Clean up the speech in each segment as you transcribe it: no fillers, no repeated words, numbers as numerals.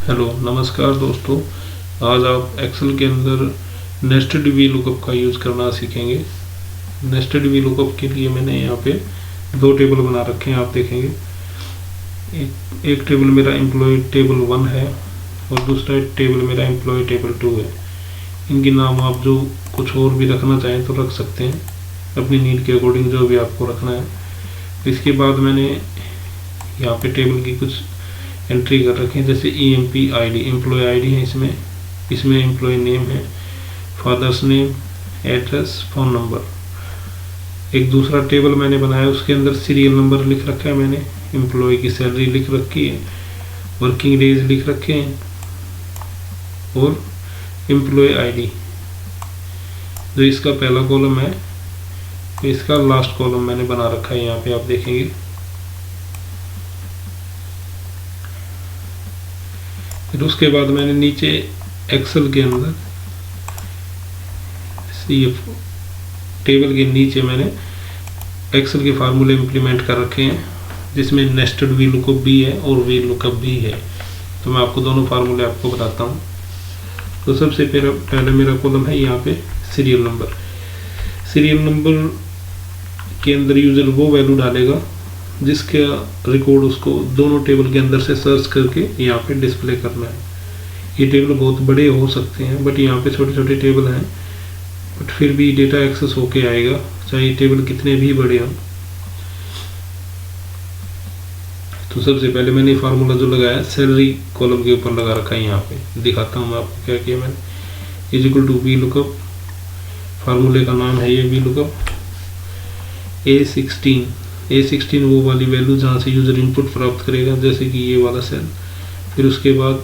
Hello नमस्कार दोस्तों। आज आप एक्सेल के अंदर नेस्टेड वी लुकअप का यूज़ करना सीखेंगे। नेस्टेड वी लुकअप के लिए मैंने यहाँ पे दो टेबल बना रखे हैं, आप देखेंगे। एक टेबल मेरा एम्प्लॉय टेबल 1 है और दूसरा टेबल मेरा एम्प्लॉय टेबल 2 है। इनके नाम आप जो कुछ और भी रखना चाहें तो रख सकते हैं, अपनी नीड के अकॉर्डिंग जो भी आपको रखना है। इसके बाद मैंने यहाँ पे टेबल की कुछ एंट्री कर रखे हैं, जैसे EMP ID, एम्प्लॉय ID है इसमें एम्प्लॉय नेम है, father's name, address, phone number. एक दूसरा टेबल मैंने बनाया, उसके अंदर सीरियल नंबर लिख रखा है मैंने, एम्प्लॉय की सैलरी लिख रखी है, वर्किंग डेज लिख रखे हैं और एम्प्लॉय ID जो इसका पहला कॉलम है, तो इसका लास्ट कॉलम मैंने बना रखा है। यहाँ पे आप देखेंगे। फिर उसके बाद मैंने नीचे एक्सेल के अंदर ये टेबल के नीचे मैंने एक्सेल के फार्मूले इम्प्लीमेंट कर रखे हैं, जिसमें नेस्टेड वी लुकअप भी है और वी लुकअप भी है। तो मैं आपको दोनों फार्मूले आपको बताता हूँ। तो सबसे पहले मेरा कॉलम है यहाँ पे सीरियल नंबर। सीरियल नंबर के अंदर यूज़र वो वैल्यू डालेगा जिसका रिकॉर्ड उसको दोनों टेबल के अंदर से सर्च करके यहाँ पे डिस्प्ले करना है। ये टेबल बहुत बड़े हो सकते हैं, बट यहाँ पे छोटे छोटे टेबल हैं, बट फिर भी डेटा एक्सेस होके आएगा, चाहे ये टेबल कितने भी बड़े हों। तो सबसे पहले मैंने फार्मूला जो लगाया सैलरी कॉलम के ऊपर लगा रखा है। यहाँ पे दिखाता हूँ मैं आपको क्या किया मैंने। Is equal to V lookup, फार्मूले का नाम है ये वी लुकअप। A16 वो वाली वैल्यू जहाँ से यूज़र इनपुट प्राप्त करेगा, जैसे कि ये वाला सेल। फिर उसके बाद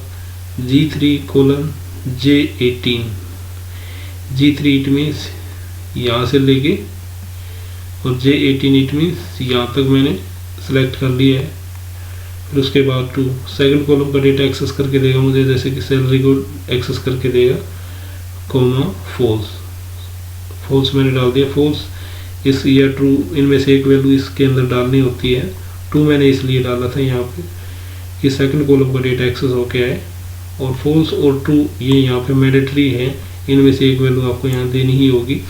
G3:J18 इट मीन्स यहाँ से लेके, और J18 इट मीन्स यहाँ तक मैंने सेलेक्ट कर लिया है। फिर उसके बाद 2 सेकंड कॉलम का डेटा एक्सेस करके देगा मुझे, जैसे कि सैलरी को एक्सेस करके देगा, कॉमा फॉल्स मैंने डाल दिया। फॉल्स इस या ट्रू, इनमें से एक वैल्यू इसके अंदर डालनी होती है। 2 मैंने इसलिए डाला था यहाँ पे कि सेकंड कॉलम का डेटा एक्सेस होके आए, और फॉल्स और ट्रू ये यहाँ पे मैंडेटरी है, इनमें से एक वैल्यू आपको यहाँ देनी ही होगी,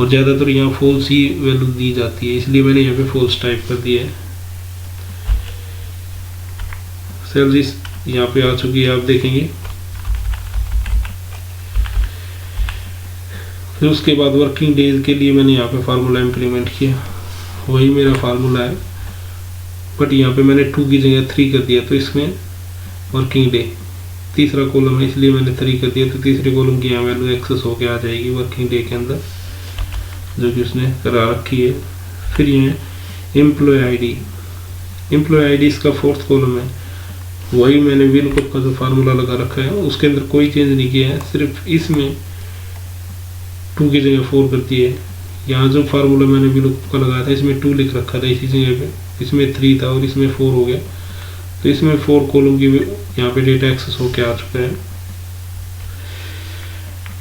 और ज़्यादातर यहाँ फॉल्स ही वैल्यू दी जाती है, इसलिए मैंने यहाँ पे फॉल्स टाइप कर दिया है। सैलरी यहाँ पे आ चुकी है, आप देखेंगे। फिर उसके बाद वर्किंग डेज के लिए मैंने यहाँ पे फार्मूला इम्प्लीमेंट किया, वही मेरा फार्मूला है, बट यहाँ पे मैंने 2 की जगह 3 कर दिया। तो इसमें वर्किंग डे तीसरा कॉलम है, इसलिए मैंने 3 कर दिया। तो तीसरे कॉलम की यहाँ वैल्यू एक्सेस होके आ जाएगी वर्किंग डे के अंदर, जो कि उसने करा रखी है। फिर ये एम्प्लॉय आईडी इसका 4th कॉलम है, वही मैंने वी लुकअप का जो फार्मूला लगा रखा है उसके अंदर कोई चेंज नहीं किया है, सिर्फ इसमें 2 की जगह 4 करती है। यहाँ जो फार्मूला मैंने वी लुकअप का लगाया था इसमें 2 लिख रखा था इसी जगह पे, इसमें 3 था और इसमें 4 हो गया। तो इसमें 4 कॉलम की यहाँ पे डेटा एक्सेस होके आ चुका है।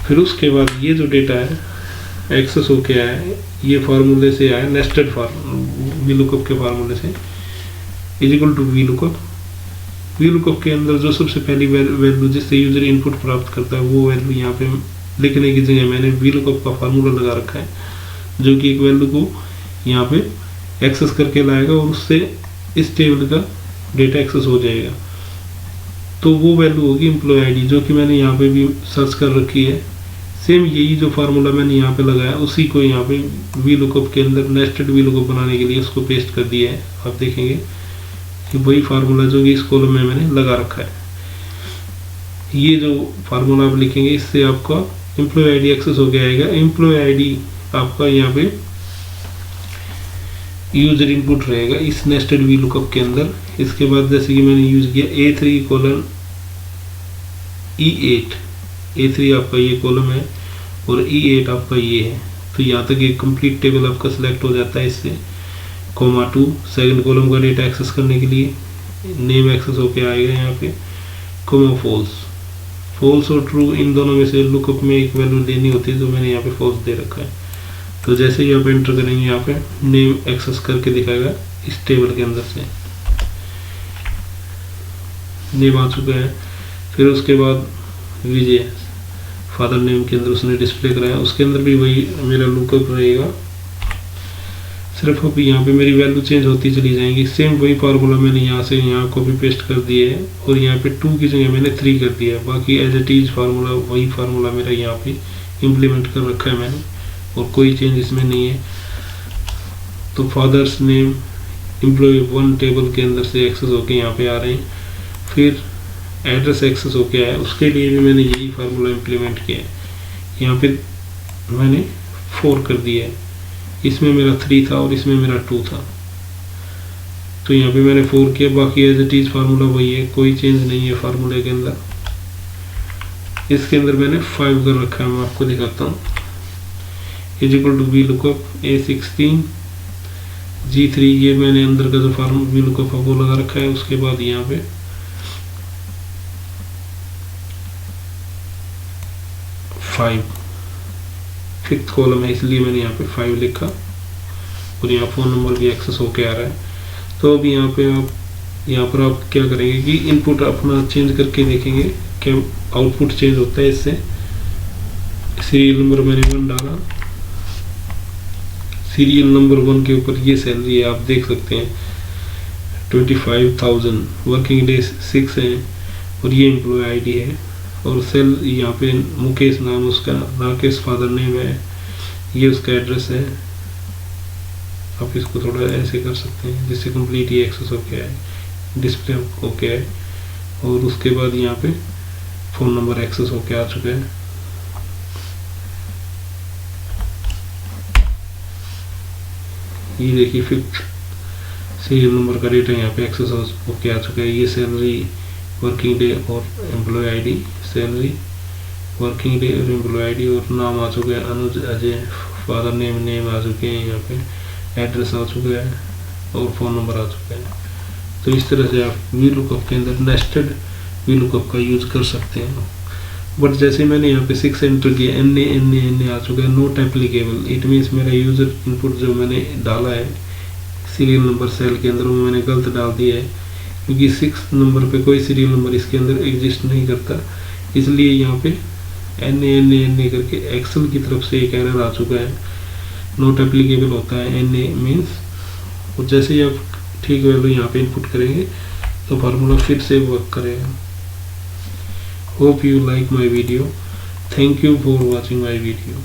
फिर उसके बाद ये जो डेटा है एक्सेस होके आया है, ये फार्मूले से आया, नेस्टेड वी लुकअप के फार्मूले से, is equal to V lookup के अंदर जो सबसे पहली वैल्यू जिससे यूजर इनपुट प्राप्त करता है, वो वैल्यू यहाँ पे लिखने की जगह मैंने वी लुकअप का फार्मूला लगा रखा है, जो कि एक वैल्यू को यहाँ पे एक्सेस करके लाएगा और उससे इस टेबल का डेटा एक्सेस हो जाएगा। तो वो वैल्यू होगी एम्प्लॉय आईडी, जो कि मैंने यहाँ पे भी सर्च कर रखी है। सेम यही जो फार्मूला मैंने यहाँ पे लगाया उसी को यहाँ पे वी लुकअप के अंदर नेस्टेड वी लुकअप बनाने के लिए उसको पेस्ट कर दिया है। आप देखेंगे कि वही फार्मूला जो कि इस कॉलम में मैंने लगा रखा है। ये जो फार्मूला आप लिखेंगे इससे आपका एम्प्लॉय आईडी एक्सेस हो गया आएगा। एम्प्लॉय आईडी आपका यहाँ पे यूजर इनपुट रहेगा इस नेस्टेड वी लुकअप के अंदर। इसके बाद जैसे कि मैंने यूज किया A3:E8, A3 आपका ये कॉलम है और E8 आपका ये है। तो यहाँ तक एक कंप्लीट टेबल आपका सिलेक्ट हो जाता है इससे। कॉमा 2 सेकंड कॉलम का डेटा एक्सेस करने के लिए नेम एक्सेस होके आएगा यहाँ पे। कॉमा फॉल्स और ट्रू इन दोनों में से लुकअप में एक वैल्यू देनी होती है, जो मैंने यहाँ पे फॉल्स दे रखा है। तो जैसे ही आप एंटर करेंगे यहाँ पे नेम एक्सेस करके दिखाएगा इस टेबल के अंदर से। नेम आ चुका है। फिर उसके बाद विजय फादर नेम के अंदर उसने डिस्प्ले कराया, उसके अंदर भी वही मेरा लुकअप रहेगा, सिर्फ अब यहाँ पे मेरी वैल्यू चेंज होती चली जाएंगी। सेम वही फार्मूला मैंने यहाँ से यहाँ कॉपी पेस्ट कर दिए है और यहाँ पे 2 की जगह मैंने 3 कर दिया है। बाकी एज इट इज फार्मूला वही फार्मूला मेरा यहाँ पे इम्प्लीमेंट कर रखा है मैंने, और कोई चेंज इसमें नहीं है। तो फादर्स नेम एम्प्लॉय 1 टेबल के अंदर से एक्सेस होके यहाँ पे आ रहे हैं। फिर एड्रेस एक्सेस होके आया, उसके लिए भी मैंने यही फार्मूला इम्प्लीमेंट किया है। यहाँ पे मैंने 4 कर दिया है, इसमें मेरा 3 था और इसमें मेरा 2 था, तो यहाँ पे मैंने 4 किया। बाकी एज इट इज फार्मूला वही है, कोई चेंज नहीं है फार्मूले के अंदर। इसके अंदर मैंने 5 कर रखा है, मैं आपको दिखाता हूँ। Is equal to V lookup A16 G3, ये मैंने अंदर का जो फार्मूला वी लुकअप वो लगा रखा है। उसके बाद यहाँ पे 5 5th कॉलम है, इसलिए मैंने यहाँ पे 5 लिखा, और यहाँ फ़ोन नंबर भी एक्सेस होके आ रहा है। तो अब यहाँ पे आप यहाँ पर आप क्या करेंगे कि इनपुट अपना चेंज करके देखेंगे कि आउटपुट चेंज होता है इससे। सीरियल नंबर मैंने 1 डाला, सीरियल नंबर 1 के ऊपर ये सैलरी है, आप देख सकते हैं 25,000, वर्किंग डे 6 है, और ये एम्प्लॉय आईडी है, और सेल यहाँ पे मुकेश नाम उसका, राकेश फादर नेम है, ये उसका एड्रेस है। आप इसको थोड़ा ऐसे कर सकते हैं जिससे कंप्लीट ये एक्सेस होके आए, डिस्प्ले होके आए, और उसके बाद यहाँ पे फ़ोन नंबर एक्सेस होके आ चुका है। ये देखिए 5th सीरियल नंबर का डेटा यहाँ पे एक्सेस होके आ चुका है। ये सैलरी, वर्किंग डे और employee ID, salary, working day और एम्प्लॉय आईडी, और नाम आ चुका है अनुज अजय, फादर नेम आ चुके हैं, यहाँ पे एड्रेस आ चुका है, और फ़ोन नंबर आ चुका है। तो इस तरह से आप वी लुकअप के अंदर नेस्टेड वी लुकअप का यूज़ कर सकते हैं। बट जैसे मैंने यहाँ पे 6 एंटर किया, एन आ चुका है, नॉट एप्लीकेबल। इट मीन्स मेरा यूज़र इनपुट जो मैंने डाला है सीरियल नंबर सेल के अंदर, वो मैंने गलत डाल दिया है, क्योंकि 6 नंबर पे कोई सीरियल नंबर इसके अंदर एग्जिस्ट नहीं करता। इसलिए यहाँ पे एन करके एक्सेल की तरफ से एक एरर आ चुका है, नॉट एप्लीकेबल होता है एन मीन्स। और जैसे ही आप ठीक वैल्यू यहाँ पे इनपुट करेंगे तो फार्मूला फिर से वर्क करेगा। Hope you like my video, thank you for watching my video.